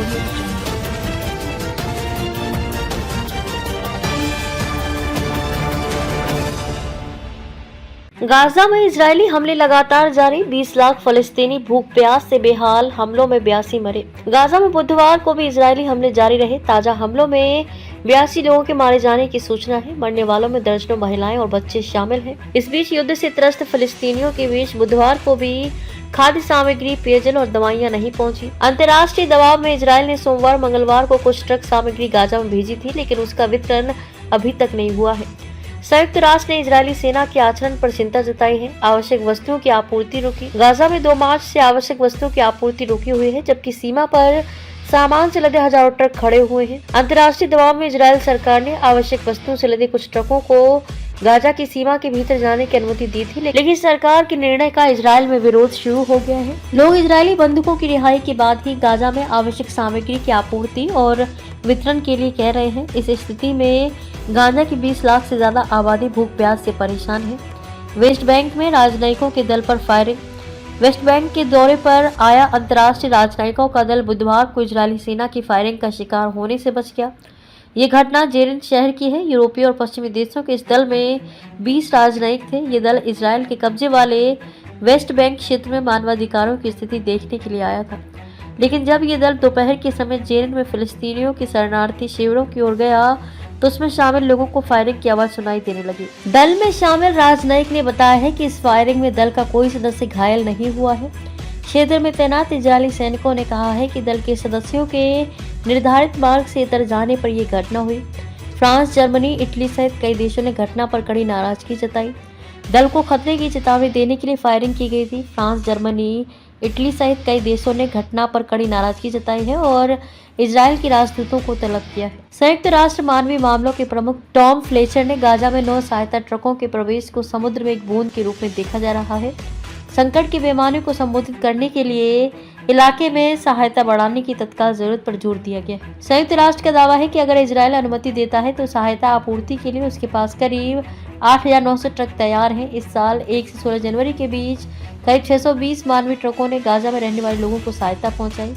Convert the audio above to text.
Audio जंगल। Gaza में Israeli हमले लगातार जारी, 20 लाख फलस्तीनी भूख प्यास से बेहाल, हमलों में 82 मरे। गाजा में बुधवार को भी इजरायली हमले जारी रहे। ताजा हमलों में 82 लोगों के मारे जाने की सूचना है। मरने वालों में दर्जनों महिलाएं और बच्चे शामिल हैं। इस बीच युद्ध से त्रस्त फलस्तीनियों के बीच बुधवार को भी खाद्य सामग्री, पेयजल और दवाइयां नहीं पहुंची। अंतर्राष्ट्रीय दबाव में इजरायल ने सोमवार मंगलवार को कुछ ट्रक सामग्री गाजा में भेजी थी, लेकिन उसका वितरण अभी तक नहीं हुआ है। संयुक्त राष्ट्र ने इजरायली सेना के आचरण पर चिंता जताई है। आवश्यक वस्तुओं की आपूर्ति रुकी। गाजा में 2 मार्च से आवश्यक वस्तुओं की आपूर्ति रुकी हुई है, जबकि सीमा पर सामान से लदे हजारों ट्रक खड़े हुए हैं। अंतर्राष्ट्रीय दबाव में इजरायल सरकार ने आवश्यक वस्तुओं से लदे कुछ ट्रकों को गाजा की सीमा के भीतर जाने की अनुमति दी थी, लेकिन सरकार के निर्णय का इजरायल में विरोध शुरू हो गया है। लोग इजरायली बंधुकों की रिहाई के बाद ही गाजा में आवश्यक सामग्री की आपूर्ति और वितरण के लिए कह रहे हैं। इस स्थिति में गाजा की 20 लाख से ज्यादा आबादी भूख प्यास से परेशान है। वेस्ट बैंक में राजनयिकों के दल पर फायरिंग। वेस्ट बैंक के दौरे पर आया अंतर्राष्ट्रीय राजनयिकों का दल बुधवार को इजरायली सेना की फायरिंग का शिकार होने से बच गया। ये घटना जेरिन शहर की है। यूरोपीय और पश्चिमी देशों के इस दल में 20 राजनयिक थे। ये दल इजरायल के कब्जे वाले वेस्ट बैंक क्षेत्र में मानवाधिकारों की स्थिति देखने के लिए आया था, लेकिन जब ये दल दोपहर के समय जेरिन में फिलिस्तीनियों के शरणार्थी शिविरों की ओर गया तो उसमें शामिल लोगों को फायरिंग की आवाज सुनाई देने लगी। दल में शामिल राजनयिक ने बताया है कि इस फायरिंग में दल का कोई सदस्य घायल नहीं हुआ है। क्षेत्र में तैनात इजरायली सैनिकों ने कहा है कि दल के सदस्यों के निर्धारित मार्ग से इतर जाने पर यह घटना हुई। फ्रांस, जर्मनी, इटली सहित कई देशों ने घटना पर कड़ी नाराजगी जताई। दल को खतरे की चेतावनी देने के लिए फायरिंग की गई थी। फ्रांस, जर्मनी, इटली सहित कई देशों ने घटना पर कड़ी नाराजगी जताई है और इजरायल के राजदूतों को तलब किया है। संयुक्त राष्ट्र मानवीय मामलों के प्रमुख टॉम फ्लेचर ने गाजा में 9 सहायता ट्रकों के प्रवेश को समुद्र में एक बूंद के रूप में देखा जा रहा है। संकट के पैमाने को संबोधित करने के लिए इलाके में सहायता बढ़ाने की तत्काल जरूरत पर जोर दिया गया। संयुक्त राष्ट्र का दावा है कि अगर इजरायल अनुमति देता है तो सहायता आपूर्ति के लिए उसके पास करीब 8,900 ट्रक तैयार हैं। इस साल 1 से 16 जनवरी के बीच करीब 620 मानवीय ट्रकों ने गाजा में रहने वाले लोगों को सहायता पहुंचाई।